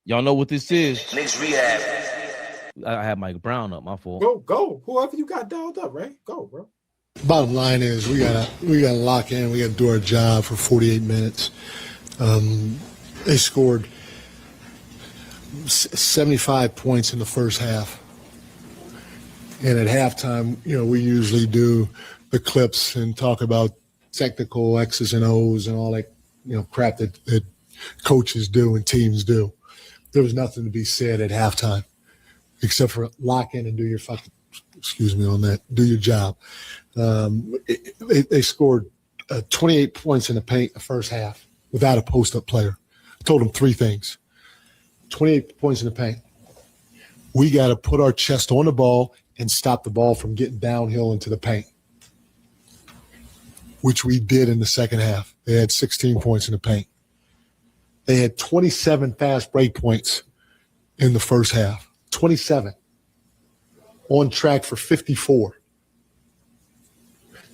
Y'all know what this is? Knicks Rehab. I had Mike Brown up. My fault. Go. Whoever you got dialed up, right? Go, bro. Bottom line is we gotta lock in. We gotta do our job for 48 minutes. They scored 75 points in the first half, and at halftime, we usually do the clips and talk about technical X's and O's and all that crap that coaches do and teams do. There was nothing to be said at halftime except for lock in and do your do your job. They scored 28 points in the paint the first half without a post-up player. I told them three things. 28 points in the paint. We got to put our chest on the ball and stop the ball from getting downhill into the paint, which we did in the second half. They had 16 points in the paint. They had 27 fast break points in the first half. 27. On track for 54.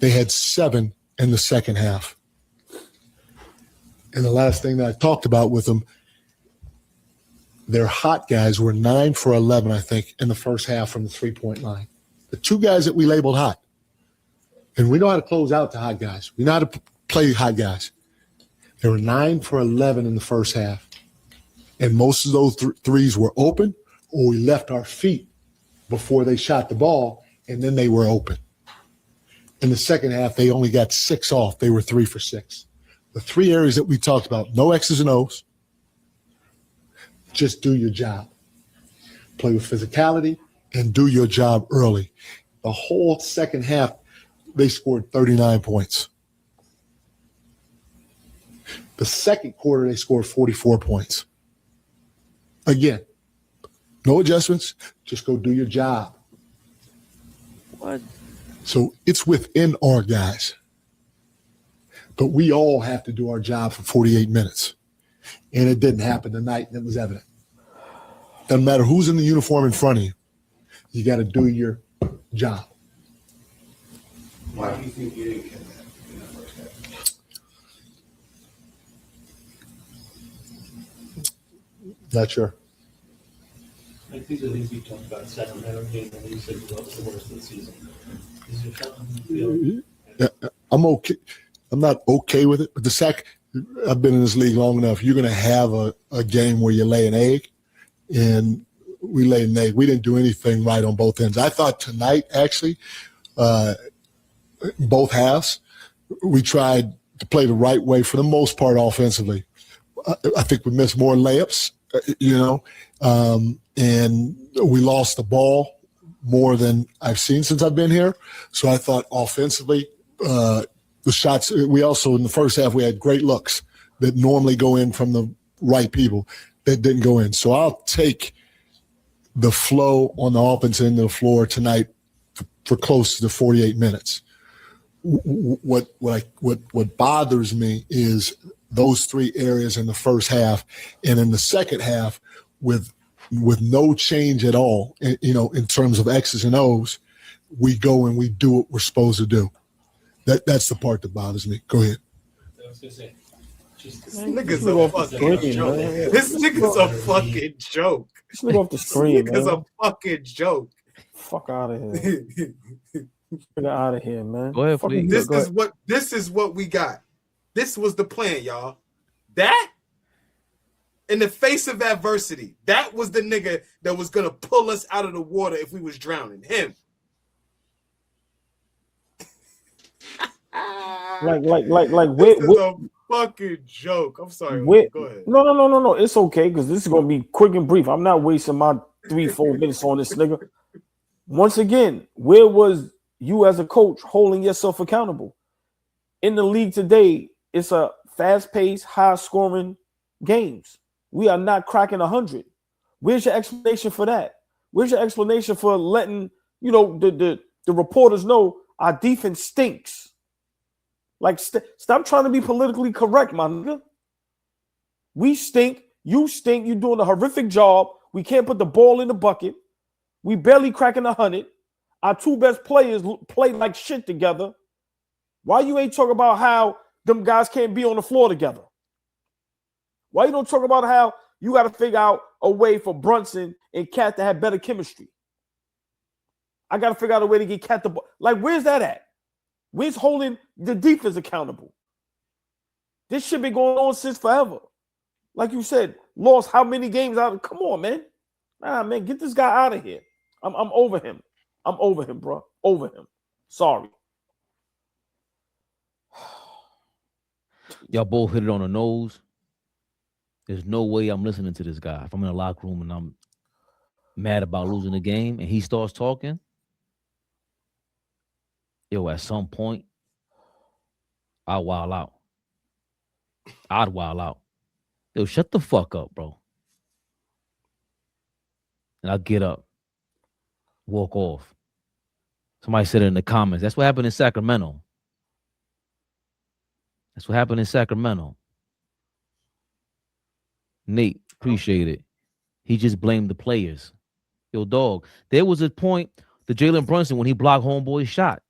They had 7 in the second half. And the last thing that I talked about with them, their hot guys were 9 for 11, I think, in the first half from the three-point line. The two guys that we labeled hot. And we know how to close out the hot guys. We know how to play hot guys. They were 9 for 11 in the first half. And most of those threes were open, or we left our feet before they shot the ball, and then they were open. In the second half, they only got 6 off. They were 3 for 6. The 3 areas that we talked about, no X's and O's. Just do your job. Play with physicality and do your job early. The whole second half, they scored 39 points. The second quarter, they scored 44 points. Again, no adjustments. Just go do your job. What? So it's within our guys. But we all have to do our job for 48 minutes. And it didn't happen tonight, and it was evident. Doesn't matter who's in the uniform in front of you. You got to do your job. Why do you think you didn't get that in the first half? Not sure. I think the things we talked about Sacramento game, and you said it was the worst of the season. Is there something you feel? Yeah, I'm okay. I'm not okay with it, but I've been in this league long enough. You're going to have a game where you lay an egg, and we laid an egg. We didn't do anything right on both ends. I thought tonight, actually, both halves, we tried to play the right way for the most part offensively. I think we missed more layups, and we lost the ball more than I've seen since I've been here. So I thought offensively, the shots, we also in the first half, we had great looks that normally go in from the right people that didn't go in. So I'll take the flow on the offense end of the floor tonight for close to the 48 minutes. What bothers me is those 3 areas in the first half, and in the second half with no change at all, in terms of X's and O's, we go and we do what we're supposed to do. That's the part that bothers me. Go ahead. I was gonna say, just This nigga's a fucking joke. This nigga's a fucking joke. This nigga off the screen, This nigga's man. a fucking joke. Fuck out of here. Get out of here, man. Go ahead, please. This is what we got. This was the plan, y'all. That in the face of adversity, that was the nigga that was gonna pull us out of the water if we was drowning. Him. Like, This is a fucking joke. I'm sorry. Go ahead. No. It's okay because this is gonna be quick and brief. I'm not wasting my 3-4 minutes on this nigga. Once again, where was you as a coach holding yourself accountable? In the league today, it's a fast-paced, high-scoring games. We are not cracking 100. Where's your explanation for that? Where's your explanation for letting the reporters know our defense stinks? Like, stop trying to be politically correct, my nigga. We stink. You stink. You're doing a horrific job. We can't put the ball in the bucket. We barely cracking 100. Our 2 best players play like shit together. Why you ain't talking about how them guys can't be on the floor together? Why you don't talk about how you got to figure out away for Brunson and KAT to have better chemistry. I got to figure out a way to get KAT the ball. Like, where's that at? Where's holding the defense accountable? This shit been going on since forever. Like you said, lost how many games out? Come on, man. Nah, man, get this guy out of here. I'm over him. I'm over him, bro. Over him. Sorry. Y'all both hit it on the nose. There's no way I'm listening to this guy. If I'm in a locker room and I'm mad about losing the game and he starts talking, yo, at some point, I'll wild out. I'd wild out. Yo, shut the fuck up, bro. And I'll get up, walk off. Somebody said it in the comments. That's what happened in Sacramento. That's what happened in Sacramento. Nate, appreciate it. He just blamed the players. Yo, dog, there was a point to Jalen Brunson when he blocked homeboy's shot.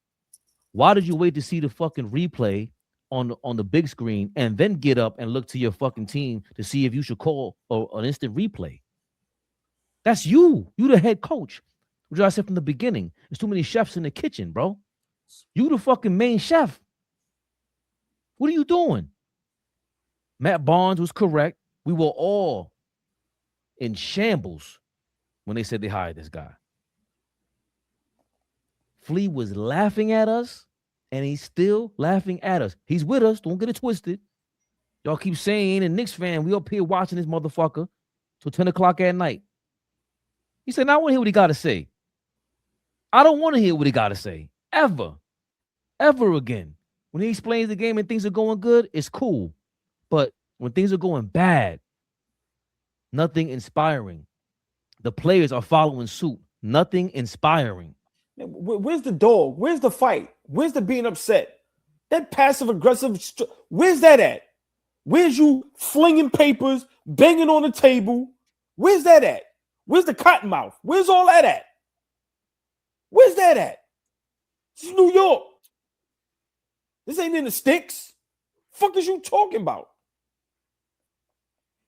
Why did you wait to see the fucking replay on the big screen and then get up and look to your fucking team to see if you should call an instant replay? That's you. You the head coach. Which I said from the beginning. There's too many chefs in the kitchen, bro. You the fucking main chef. What are you doing? Matt Barnes was correct. We were all in shambles when they said they hired this guy. Flea was laughing at us, and he's still laughing at us. He's with us. Don't get it twisted. Y'all keep saying, and Knicks fan, we up here watching this motherfucker till 10 o'clock at night. He said, I want to hear what he got to say. I don't want to hear what he got to say. Ever. Ever again. When he explains the game and things are going good, it's cool. But when things are going bad, nothing inspiring. The players are following suit. Nothing inspiring. Man, where's the dog? Where's the fight? Where's the being upset? That passive aggressive, where's that at? Where's you flinging papers, banging on the table? Where's that at? Where's the cotton mouth? Where's all that at? Where's that at? This is New York. This ain't in the sticks. Fuck is you talking about?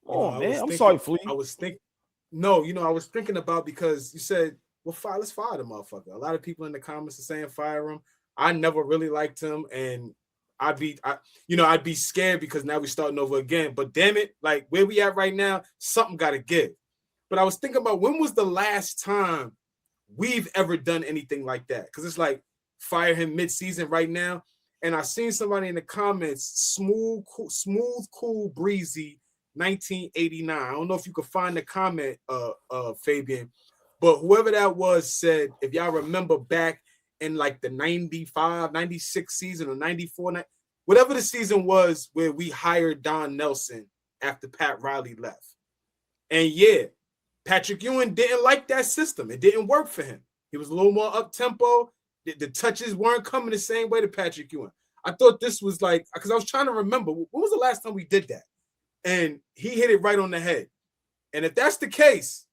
Oh, man. I'm sorry, Flea. I was thinking about, because you said, well, let's fire the motherfucker. A lot of people in the comments are saying fire him. I never really liked him, and I'd be scared because now we're starting over again. But damn it, like where we at right now, something got to give. But I was thinking about, when was the last time we've ever done anything like that? Because it's like fire him mid-season right now. And I seen somebody in the comments, smooth, cool, breezy, 1989. I don't know if you could find the comment, Fabian, but whoever that was said, if y'all remember back in like the 95, 96 season or 94, whatever the season was where we hired Don Nelson after Pat Riley left. And yeah, Patrick Ewing didn't like that system. It didn't work for him. He was a little more up-tempo. The touches weren't coming the same way to Patrick Ewing. I thought this was like, because I was trying to remember, when was the last time we did that? And he hit it right on the head. And if that's the case,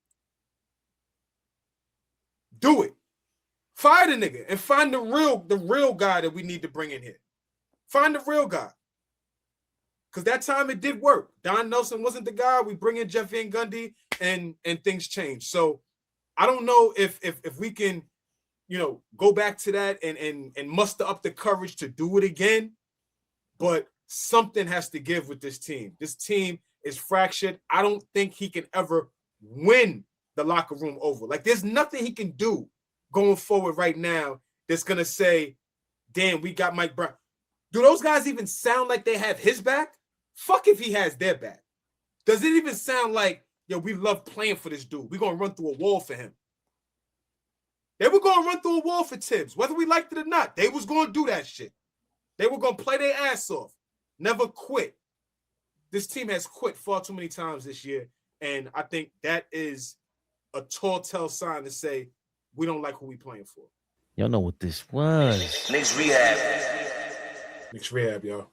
do it. Fire the nigga and find the real guy that we need to bring in here. Find the real guy. Because that time it did work. Don Nelson wasn't the guy. We bring in Jeff Van Gundy and things change. So I don't know if we can, go back to that and muster up the courage to do it again. But something has to give with this team. This team is fractured. I don't think he can ever win the locker room over. Like, there's nothing he can do going forward right now that's going to say, damn, we got Mike Brown. Do those guys even sound like they have his back? Fuck if he has their back. Does it even sound like, yo, we love playing for this dude? We're going to run through a wall for him. They were going to run through a wall for Tibbs, whether we liked it or not. They was going to do that shit. They were going to play their ass off. Never quit. This team has quit far too many times this year, and I think that is a telltale sign to say we don't like who we playing for. Y'all know what this was. Knicks Rehab. Knicks Rehab, y'all.